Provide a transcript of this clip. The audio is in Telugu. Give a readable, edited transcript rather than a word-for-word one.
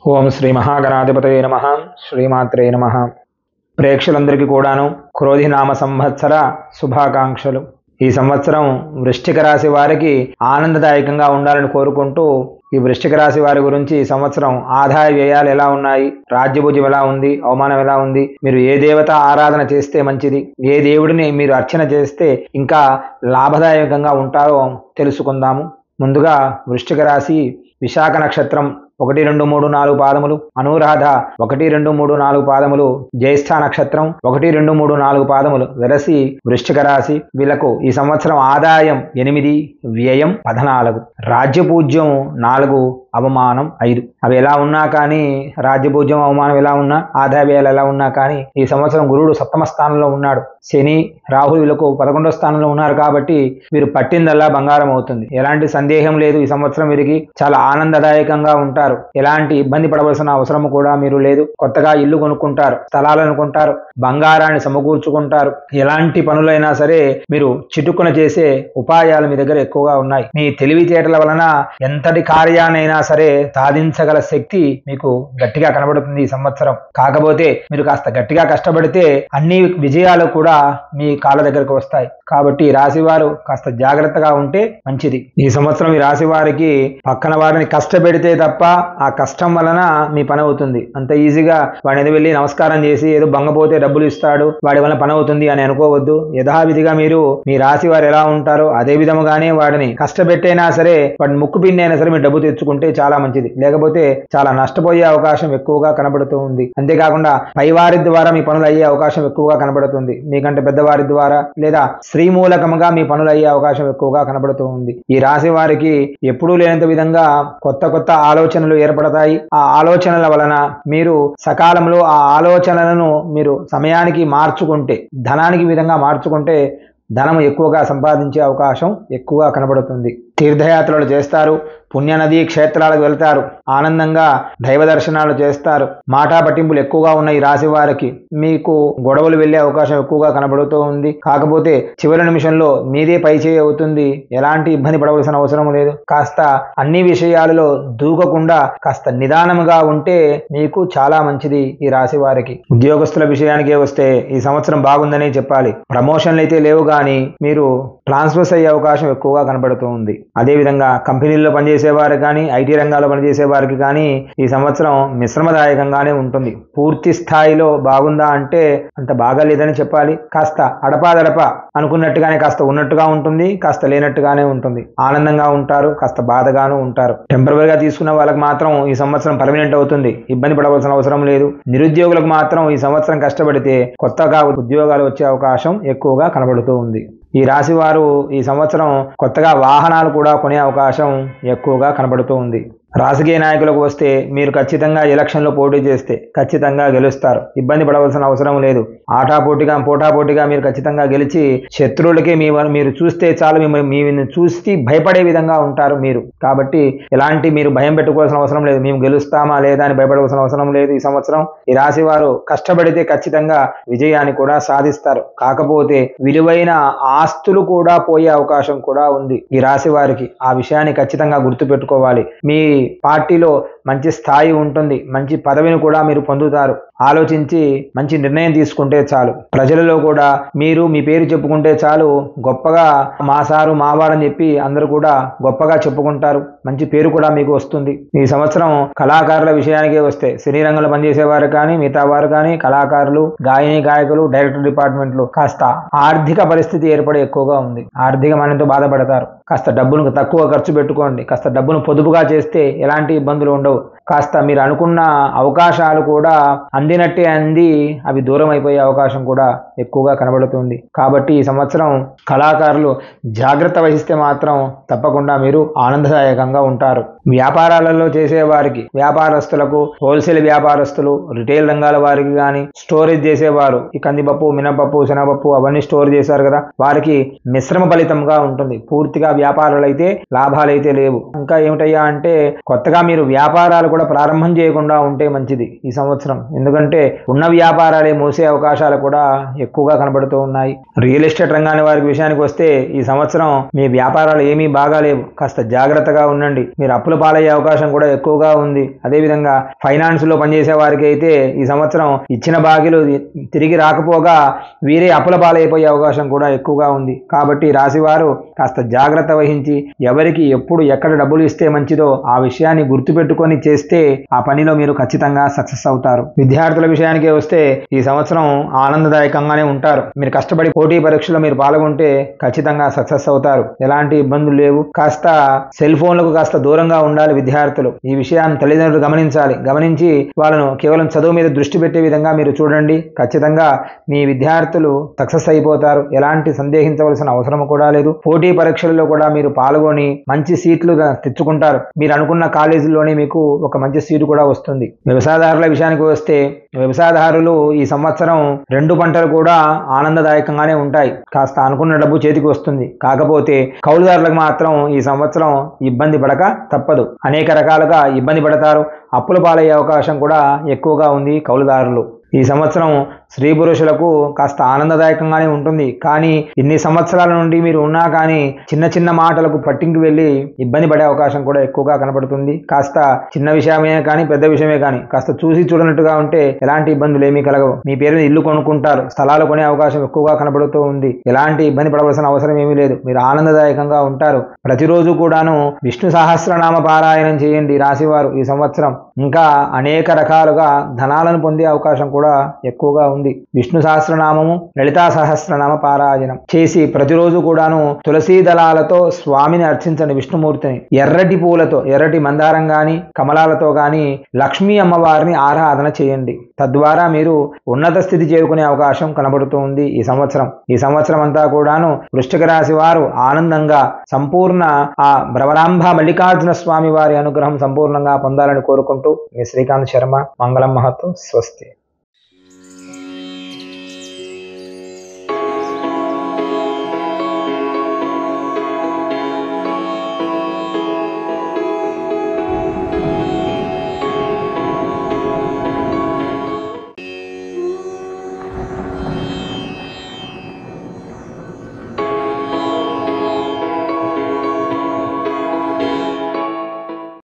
ఓం శ్రీ మహాగణాధిపతయే నమః. శ్రీమాత్రే నమః. ప్రేక్షకులందరికీ కూడాను క్రోధినామ సంవత్సర శుభాకాంక్షలు. ఈ సంవత్సరం వృశ్చిక రాశి వారికి ఆనందదాయకంగా ఉండాలని కోరుకుంటూ ఈ వృశ్చిక రాశి వారి గురించి ఈ సంవత్సరం ఆదాయ వ్యయాలు ఎలా ఉన్నాయి, రాజ్యభుజ్యం ఎలా ఉంది, అవమానం ఎలా ఉంది, మీరు ఏ దేవత ఆరాధన చేస్తే మంచిది, ఏ దేవుడిని మీరు అర్చన చేస్తే ఇంకా లాభదాయకంగా ఉంటారో తెలుసుకుందాము. ముందుగా వృశ్చిక రాశి విశాఖ నక్షత్రం 1, 2, 3, 4 పాదములు, అనురాధ 1, 2, 3, 4 పాదములు, జ్యేష్ఠ నక్షత్రం 1, 2, 3, 4 పాదములు వెలసి వృశ్చిక రాశి. వీళ్ళకు ఈ సంవత్సరం ఆదాయం 8, వ్యయం 14, రాజ్యపూజ్యం 4, అవమానం 5. అవి ఎలా ఉన్నా కానీ, రాజ్యపూజ్యం అవమానం ఎలా ఉన్నా, ఆదాయ వ్యయాలు ఎలా ఉన్నా కానీ ఈ సంవత్సరం గురుడు సప్తమ స్థానంలో ఉన్నాడు. శని రాహులు వీళ్ళకు 11వ స్థానంలో ఉన్నారు కాబట్టి వీరు పట్టిందల్లా బంగారం అవుతుంది. ఎలాంటి సందేహం లేదు. ఈ సంవత్సరం వీరికి చాలా ఆనందదాయకంగా ఉంటారు. ఎలాంటి ఇబ్బంది పడవలసిన అవసరం కూడా మీరు లేదు. కొత్తగా ఇల్లు కొనుక్కుంటారు, స్థలాలను కొంటారు, బంగారాన్ని సమకూర్చుకుంటారు. ఎలాంటి పనులైనా సరే మీరు చిటుక్కున చేసే ఉపాయాలు మీ దగ్గర ఎక్కువగా ఉన్నాయి. మీ తెలివితేటల వలన ఎంతటి కార్యాన్నైనా సరే సాధించగల శక్తి మీకు గట్టిగా కనబడుతుంది ఈ సంవత్సరం. కాకపోతే మీరు కాస్త గట్టిగా కష్టపడితే అన్ని విజయాలు కూడా మీ కాళ్ళ దగ్గరకు వస్తాయి. కాబట్టి ఈ రాశి వారు కాస్త జాగ్రత్తగా ఉంటే మంచిది. ఈ సంవత్సరం ఈ రాశి వారికి పక్కన వారిని కష్టపెడితే తప్ప ఆ కష్టం వలన మీ పని అవుతుంది. అంత ఈజీగా వాడిని ఏదో వెళ్ళి నమస్కారం చేసి ఏదో బంగపోతే డబ్బులు ఇస్తాడు, వాడి వల్ల పని అవుతుంది అని అనుకోవద్దు. యథావిధిగా మీరు మీ రాశి వారు ఎలా ఉంటారో అదే విధముగానే వాడిని కష్టపెట్టైనా సరే, వాడిని ముక్కు పిండి అయినా సరే మీరు డబ్బు తెచ్చుకుంటే చాలా మంచిది. లేకపోతే చాలా నష్టపోయే అవకాశం ఎక్కువగా కనబడుతూ ఉంది. అంతేకాకుండా పైవారి ద్వారా మీ పనులు అయ్యే అవకాశం ఎక్కువగా కనబడుతుంది. మీకంటే పెద్దవారి ద్వారా లేదా స్త్రీ మూలకముగా మీ పనులు అయ్యే అవకాశం ఎక్కువగా కనబడుతూ ఉంది. ఈ రాశి వారికి ఎప్పుడూ లేనంత విధంగా కొత్త కొత్త ఆలోచనలు ఏర్పడతాయి. ఆ ఆలోచనల వలన మీరు సకాలంలో ఆ ఆలోచనలను మీరు సమయానికి మార్చుకుంటే, ధనానికి విధంగా మార్చుకుంటే ధనం ఎక్కువగా సంపాదించే అవకాశం ఎక్కువగా కనబడుతుంది. తీర్థయాత్రలు చేస్తారు, పుణ్యనదీ క్షేత్రాలకు వెళ్తారు, ఆనందంగా దైవ దర్శనాలు చేస్తారు. మాటా పట్టింపులు ఎక్కువగా ఉన్న ఈ రాశి వారికి మీకు గొడవలు వెళ్ళే అవకాశం ఎక్కువగా కనబడుతూ ఉంది. కాకపోతే చివరి నిమిషంలో మీదే పై చేయి అవుతుంది. ఎలాంటి ఇబ్బంది పడవలసిన అవసరం లేదు. కాస్త అన్ని విషయాలలో దూకకుండా కాస్త నిదానంగా ఉంటే మీకు చాలా మంచిది ఈ రాశి వారికి. ఉద్యోగస్తుల విషయానికే వస్తే ఈ సంవత్సరం బాగుందనే చెప్పాలి. ప్రమోషన్లు అయితే లేవు కానీ మీరు ట్రాన్స్ఫర్స్ అయ్యే అవకాశం ఎక్కువగా కనబడుతూ ఉంది. అదేవిధంగా కంపెనీల్లో పనిచేసేవారు కానీ, ఐటీ రంగాల్లో పనిచేసే వారికి కానీ ఈ సంవత్సరం మిశ్రమదాయకంగానే ఉంటుంది. పూర్తి స్థాయిలో బాగుందా అంటే అంత బాగాలేదని చెప్పాలి. కాస్త అడపాదడప అనుకున్నట్టుగానే కాస్త ఉన్నట్టుగా ఉంటుంది, కాస్త లేనట్టుగానే ఉంటుంది. ఆనందంగా ఉంటారు, కాస్త బాధగాను ఉంటారు. టెంపరరీగా తీసుకున్న వాళ్ళకి మాత్రం ఈ సంవత్సరం పర్మనెంట్ అవుతుంది. ఇబ్బంది పడవలసిన అవసరం లేదు. నిరుద్యోగులకు మాత్రం ఈ సంవత్సరం కష్టపడితే కొత్తగా ఉద్యోగాలు వచ్చే అవకాశం ఎక్కువగా కనబడుతూ ఉంది. ఈ రాశి వారు ఈ సంవత్సరం కొత్తగా వాహనాలు కూడా కొనే అవకాశం ఎక్కువగా కనబడుతూ ఉంది. రాజకీయ నాయకులకు వస్తే మీరు ఖచ్చితంగా ఎలక్షన్లో పోటీ చేస్తే ఖచ్చితంగా గెలుస్తారు. ఇబ్బంది పడవలసిన అవసరం లేదు. పోటాపోటీగా మీరు ఖచ్చితంగా గెలిచి శత్రువులకే మీరు చూస్తే చాలు, మిమ్మల్ని చూసి భయపడే విధంగా ఉంటారు మీరు. కాబట్టి ఎలాంటి మీరు భయం పెట్టుకోవాల్సిన అవసరం లేదు. మేము గెలుస్తామా లేదా అని భయపడవలసిన అవసరం లేదు. ఈ సంవత్సరం ఈ రాశి వారు కష్టపడితే ఖచ్చితంగా విజయాన్ని కూడా సాధిస్తారు. కాకపోతే విలువైన ఆస్తులు కూడా పోయే అవకాశం కూడా ఉంది ఈ రాశి వారికి. ఆ విషయాన్ని ఖచ్చితంగా గుర్తుపెట్టుకోవాలి. మీ పార్టీలో మంచి స్థాయి ఉంటుంది, మంచి పదవిని కూడా మీరు పొందుతారు. ఆలోచించి మంచి నిర్ణయం తీసుకుంటే చాలు. ప్రజలలో కూడా మీరు మీ పేరు చెప్పుకుంటే చాలు, గొప్పగా మా సారు మావారని చెప్పి అందరూ కూడా గొప్పగా చెప్పుకుంటారు. మంచి పేరు కూడా మీకు వస్తుంది. ఈ సంవత్సరం కళాకారుల విషయానికే వస్తే సినీ రంగంలో పనిచేసేవారు కానీ, మిగతా వారు కానీ, కళాకారులు, గాయకులు, డైరెక్టర్ డిపార్ట్మెంట్లు కాస్త ఆర్థిక పరిస్థితి ఏర్పడే ఎక్కువగా ఉంది. ఆర్థిక మాన్యంతో బాధపడతారు. కాస్త డబ్బును తక్కువ ఖర్చు పెట్టుకోండి. కాస్త డబ్బును పొదుపుగా చేస్తే ఎలాంటి ఇబ్బందులు ఉండవు. కాస్త మీరు అనుకున్న అవకాశాలు కూడా అందినట్టే అంది అవి దూరం అయిపోయే అవకాశం కూడా ఎక్కువగా కనబడుతుంది. కాబట్టి ఈ సంవత్సరం కళాకారులు జాగ్రత్త వహిస్తే మాత్రం తప్పకుండా మీరు ఆనందదాయకంగా ఉంటారు. వ్యాపారాలలో చేసేవారికి, వ్యాపారస్తులకు, హోల్సేల్ వ్యాపారస్తులు, రిటైల్ రంగాల వారికి కానీ, స్టోరేజ్ చేసేవారు, ఈ కందిపప్పు, మినపప్పు, శనగపప్పు అవన్నీ స్టోర్ చేశారు కదా, వారికి మిశ్రమ ఫలితంగా ఉంటుంది. పూర్తిగా వ్యాపారాలు అయితే లాభాలు అయితే లేవు. ఇంకా ఏమిటయ్యా అంటే కొత్తగా మీరు వ్యాపారాలు కూడా ప్రారంభం చేయకుండా ఉంటే మంచిది ఈ సంవత్సరం. ఎందుకంటే ఉన్న వ్యాపారాలే మూసే అవకాశాలు కూడా ఎక్కువగా కనబడుతూ ఉన్నాయి. రియల్ ఎస్టేట్ రంగాన్ని వారికి విషయానికి వస్తే ఈ సంవత్సరం మీ వ్యాపారాలు ఏమీ బాగాలేవు, కాస్త జాగ్రత్తగా ఉండండి. మీరు అప్పుల పాలయ్యే అవకాశం కూడా ఎక్కువగా ఉంది. అదేవిధంగా ఫైనాన్స్ లో పనిచేసే వారికి అయితే ఈ సంవత్సరం ఇచ్చిన బాకీలు తిరిగి రాకపోగా వీరే అప్పుల పాలైపోయే అవకాశం కూడా ఎక్కువగా ఉంది. కాబట్టి రాశివారు కాస్త జాగ్రత్త వహించి ఎవరికి ఎప్పుడు ఎక్కడ డబ్బులు ఇస్తే మంచిదో ఆ విషయాన్ని గుర్తుపెట్టుకొని చేస్తే ఆ పనిలో మీరు ఖచ్చితంగా సక్సెస్ అవుతారు. విద్యార్థుల విషయానికి వస్తే ఈ సంవత్సరం ఆనందదాయకంగానే ఉంటారు. మీరు కష్టపడి పోటీ పరీక్షలో మీరు పాల్గొంటే ఖచ్చితంగా సక్సెస్ అవుతారు. ఎలాంటి ఇబ్బందులు లేవు. కాస్త సెల్ ఫోన్లకు కాస్త దూరంగా ఉండాలి విద్యార్థులు. ఈ విషయాన్ని తల్లిదండ్రులు గమనించాలి. గమనించి వాళ్ళను కేవలం చదువు మీద దృష్టి పెట్టే విధంగా మీరు చూడండి. ఖచ్చితంగా మీ విద్యార్థులు సక్సెస్ అయిపోతారు. ఎలాంటి సందేహించవలసిన అవసరం కూడా లేదు. పోటీ పరీక్షల్లో కూడా మీరు పాల్గొని మంచి సీట్లు తెచ్చుకుంటారు. మీరు అనుకున్న కాలేజీలోనే మీకు ఒక మంచి సీటు కూడా వస్తుంది. వ్యవసాయదారుల విషయానికి వస్తే వ్యవసాయదారులు ఈ సంవత్సరం 2 పంటలు కూడా ఆనందదాయకంగానే ఉంటాయి. కాస్త అనుకున్న డబ్బు చేతికి వస్తుంది. కాకపోతే కౌలుదారులకు మాత్రం ఈ సంవత్సరం ఇబ్బంది పడక తప్పదు. అనేక రకాలుగా ఇబ్బంది పడతారు. అప్పుల పాలయ్యే అవకాశం కూడా ఎక్కువగా ఉంది కౌలుదారులు. ఈ సంవత్సరం స్త్రీ పురుషులకు కాస్త ఆనందదాయకంగానే ఉంటుంది. కానీ ఇన్ని సంవత్సరాల నుండి మీరు ఉన్నా కానీ చిన్న చిన్న మాటలకు పట్టింకి వెళ్ళి ఇబ్బంది పడే అవకాశం కూడా ఎక్కువగా కనబడుతుంది. కాస్త చిన్న విషయమే కానీ పెద్ద విషయమే కానీ కాస్త చూసి చూడనట్టుగా ఉంటే ఎలాంటి ఇబ్బందులు ఏమీ కలగవు. మీ పేరుని ఇల్లు కొనుక్కుంటారు. స్థలాలు కొనే అవకాశం ఎక్కువగా కనబడుతూ ఉంది. ఎలాంటి ఇబ్బంది పడవలసిన అవసరం ఏమీ లేదు. మీరు ఆనందదాయకంగా ఉంటారు. ప్రతిరోజు కూడాను విష్ణు సహస్రనామ పారాయణం చేయండి రాశివారు ఈ సంవత్సరం. ఇంకా అనేక రకాలుగా ధనాలను పొందే అవకాశం కూడా ఎక్కువగా ఉంది. విష్ణు సహస్రనామము, లలితా సహస్రనామ పారాయణం చేసి ప్రతిరోజు కూడాను తులసీ దళాలతో స్వామిని అర్చించండి. విష్ణుమూర్తిని ఎర్రటి పూలతో, ఎర్రటి మందారం గాని కమలాలతో గాని లక్ష్మీ అమ్మవారిని ఆరాధన చేయండి. తద్వారా మీరు ఉన్నత స్థితి చేరుకునే అవకాశం కనబడుతూ ఉంది ఈ సంవత్సరం. ఈ సంవత్సరం అంతా కూడాను వృశ్చిక రాశి వారు ఆనందంగా సంపూర్ణ ఆ భ్రమరాంబ మల్లికార్జున స్వామి వారి అనుగ్రహం సంపూర్ణంగా పొందాలని కోరుకుంటూ మీ శ్రీకాంత్ శర్మ. మంగళం మహత్తు. స్వస్తి.